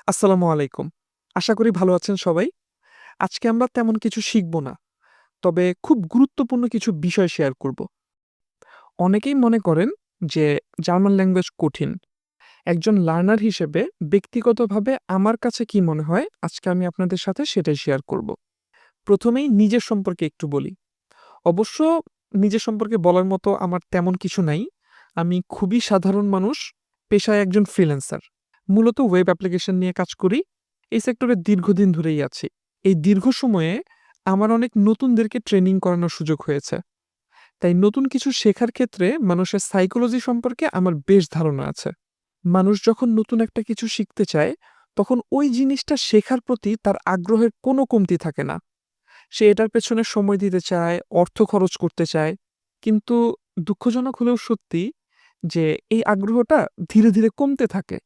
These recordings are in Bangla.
আসসালামু আলাইকুম। আশা করি ভালো আছেন সবাই। আজকে আমরা তেমন কিছু শিখব না। তবে খুব গুরুত্বপূর্ণ কিছু বিষয় শেয়ার করব। অনেকেই মনে করেন যে জার্মান ল্যাঙ্গুয়েজ কঠিন। একজন লার্নার হিসেবে ব্যক্তিগতভাবে আমার কাছে কি মনে হয় আজকে আমি আপনাদের সাথে সেটাই শেয়ার করব। প্রথমেই নিজের সম্পর্কে একটু বলি। অবশ্য নিজের সম্পর্কে বলার মতো আমার তেমন কিছু নাই। আমি খুবই সাধারণ মানুষ, পেশায় একজন ফ্রিল্যান্সার। মূলত ওয়েব অ্যাপ্লিকেশন নিয়ে কাজ করি। এই সেক্টরে দীর্ঘদিন ধরেই আছি। এই দীর্ঘ সময়ে আমার অনেক নতুনদেরকে ট্রেনিং করানোর সুযোগ হয়েছে। তাই নতুন কিছু শেখার ক্ষেত্রে মানুষের সাইকোলজি সম্পর্কে আমার বেশ ধারণা আছে। মানুষ যখন নতুন একটা কিছু শিখতে চায়, তখন ওই জিনিসটা শেখার প্রতি তার আগ্রহের কোনো কমতি থাকে না। সে এটার পেছনে সময় দিতে চায়, অর্থ খরচ করতে চায়। কিন্তু দুঃখজনক হলেও সত্যি যে এই আগ্রহটা ধীরে, ধীরে কমতে থাকে।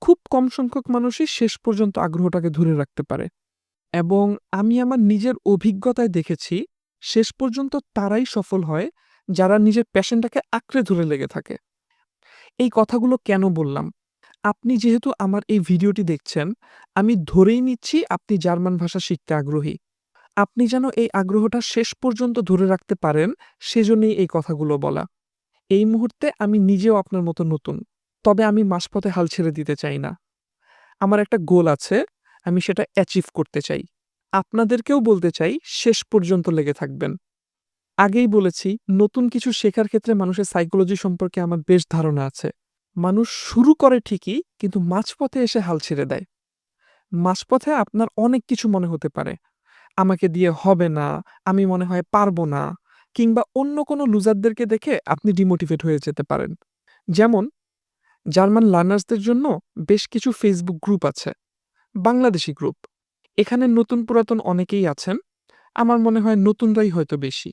খুব কম সংখ্যক মানুষই শেষ পর্যন্ত আগ্রহটাকে ধরে রাখতে পারে। এবং আমি আমার নিজের অভিজ্ঞতায় দেখেছি, শেষ পর্যন্ত তারাই সফল হয়, যারা নিজের প্যাশনটাকে আঁকড়ে ধরে লেগে থাকে। এই কথাগুলো কেন বললাম? আপনি যেহেতু আমার এই ভিডিওটি দেখছেন, আমি ধরেই নিচ্ছি আপনি জার্মান ভাষা শিখতে আগ্রহী। আপনি যেন এই আগ্রহটা শেষ পর্যন্ত ধরে রাখতে পারেন, সেজন্যই এই কথাগুলো বলা। এই মুহূর্তে আমি নিজেও আপনার মতো নতুন। তবে আমি মাঝপথে হাল ছেড়ে দিতে চাই না। আমার একটা গোল আছে, আমি সেটা অ্যাচিভ করতে চাই। আপনাদেরকেও বলতে চাই, শেষ পর্যন্ত লেগে থাকবেন। আগেই বলেছি, নতুন কিছু শেখার ক্ষেত্রে মানুষের সাইকোলজি সম্পর্কে আমার বেশ ধারণা আছে। মানুষ শুরু করে ঠিকই, কিন্তু মাঝপথে এসে হাল ছেড়ে দেয়। মাঝপথে আপনার অনেক কিছু মনে হতে পারে। আমাকে দিয়ে হবে না, আমি মনে হয় পারব না, কিংবা অন্য কোনো লুজারদেরকে দেখে আপনি ডিমোটিভেট হয়ে যেতে পারেন। যেমন জার্মান লার্নার্সদের জন্য বেশ কিছু ফেসবুক গ্রুপ আছে, বাংলাদেশি গ্রুপ। এখানে নতুন পুরাতন অনেকেই আছেন। আমার মনে হয় নতুনরাই হয়তো বেশি।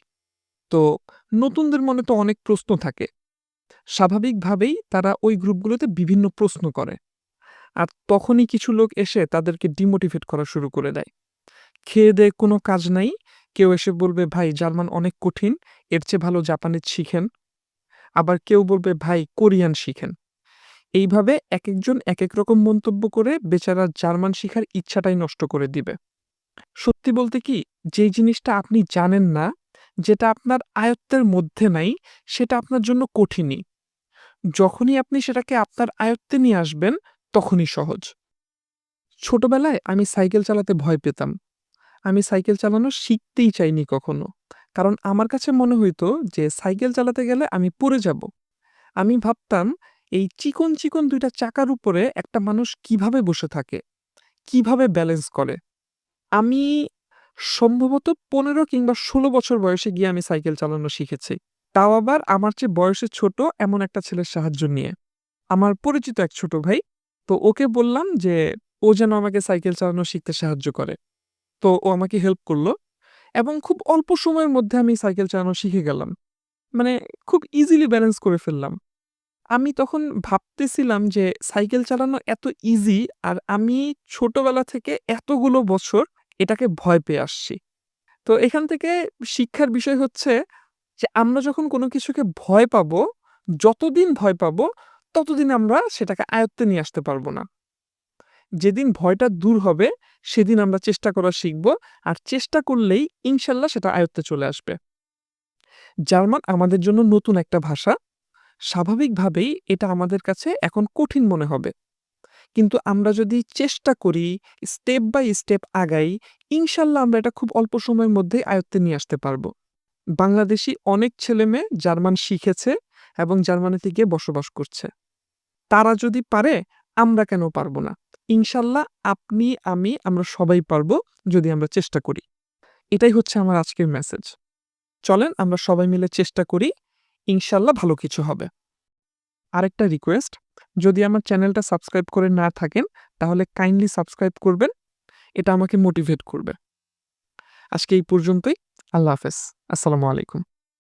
তো নতুনদের মনে তো অনেক প্রশ্ন থাকে। স্বাভাবিকভাবেই তারা ওই গ্রুপগুলোতে বিভিন্ন প্রশ্ন করে। আর তখনই কিছু লোক এসে তাদেরকে ডিমোটিভেট করা শুরু করে দেয়। খেয়ে-দেয়ে কোনো কাজ নাই। কেউ এসে বলবে, "ভাই জার্মান অনেক কঠিন। এর চেয়ে ভালো জাপানিজ শিখেন।" আবার কেউ বলবে, "ভাই কোরিয়ান শিখেন।" এইভাবে একেকজন একেক রকম মন্তব্য করে বেচারা জার্মান শিখার ইচ্ছাটাই নষ্ট করে দিবে। সত্যি বলতে কি, যেই জিনিসটা আপনি জানেন না, যেটা আপনার আয়ত্তের মধ্যে নাই, সেটা আপনার জন্য কঠিনই। যখনই আপনি সেটাকে আপনার আয়ত্তে নিয়ে আসবেন, তখনই সহজ। ছোটবেলায় আমি সাইকেল চালাতে ভয় পেতাম। আমি সাইকেল চালানো শিখতেই চাইনি কখনো। কারণ আমার কাছে মনে হইতো যে সাইকেল চালাতে গেলে আমি পড়ে যাব। আমি ভাবতাম এই চিকন, চিকন ২ টা চাকার উপরে একটা মানুষ কিভাবে বসে থাকে? কিভাবে ব্যালেন্স করে? আমি সম্ভবত ১৫ কিংবা ১৬ বছর বয়সে গিয়ে আমি সাইকেল চালানো শিখেছি। তাও আবার আমার চেয়ে বয়সে ছোট এমন একটা ছেলের সাহায্য নিয়ে। আমার পরিচিত এক ছোট ভাই। তো ওকে বললাম যে ও যেন আমাকে সাইকেল চালানো শিখতে সাহায্য করে। তো ও আমাকে হেল্প করল এবং খুব অল্প সময়ের মধ্যে আমি সাইকেল চালানো শিখে গেলাম। মানে খুব ইজিলি ব্যালেন্স করে ফেললাম। আমি তখন ভাবতেছিলাম যে সাইকেল চালানো এত ইজি, আর আমি ছোটবেলা থেকে এতগুলো বছর এটাকে ভয় পেয়ে আসছি। তো এখান থেকে শিক্ষার বিষয় হচ্ছে যে আমরা যখন কোনো কিছুকে ভয় পাবো, যতদিন ভয় পাবো, ততদিন আমরা সেটাকে আয়ত্তে নিয়ে আসতে পারব না। যেদিন ভয়টা দূর হবে, সেদিন আমরা চেষ্টা করা শিখব। আর চেষ্টা করলেই ইনশাল্লাহ সেটা আয়ত্তে চলে আসবে। জার্মান আমাদের জন্য নতুন একটা ভাষা। স্বাভাবিকভাবেই এটা আমাদের কাছে এখন কঠিন মনে হবে। কিন্তু আমরা যদি চেষ্টা করি, স্টেপ বাই স্টেপ আগাই, ইনশাল্লাহ আমরা এটা খুব অল্প সময়ের মধ্যেই আয়ত্তে নিয়ে আসতে পারব। বাংলাদেশী অনেক ছেলেমেয়ে জার্মান শিখেছে এবং জার্মানিতে গিয়ে বসবাস করছে। তারা যদি পারে, আমরা কেন পারব না? ইনশাল্লাহ আপনি, আমরা সবাই পারব, যদি আমরা চেষ্টা করি। এটাই হচ্ছে আমার আজকের মেসেজ। চলেন আমরা সবাই মিলে চেষ্টা করি। ইনশাল্লাহ ভালো কিছু হবে। আরেকটা রিকোয়েস্ট, যদি আমার চ্যানেলটা সাবস্ক্রাইব করে না থাকেন, তাহলে কাইন্ডলি সাবস্ক্রাইব করবেন। এটা আমাকে মোটিভেট করবে। আজকে এই পর্যন্তই। আল্লাহ হাফেজ। আসসালামু আলাইকুম।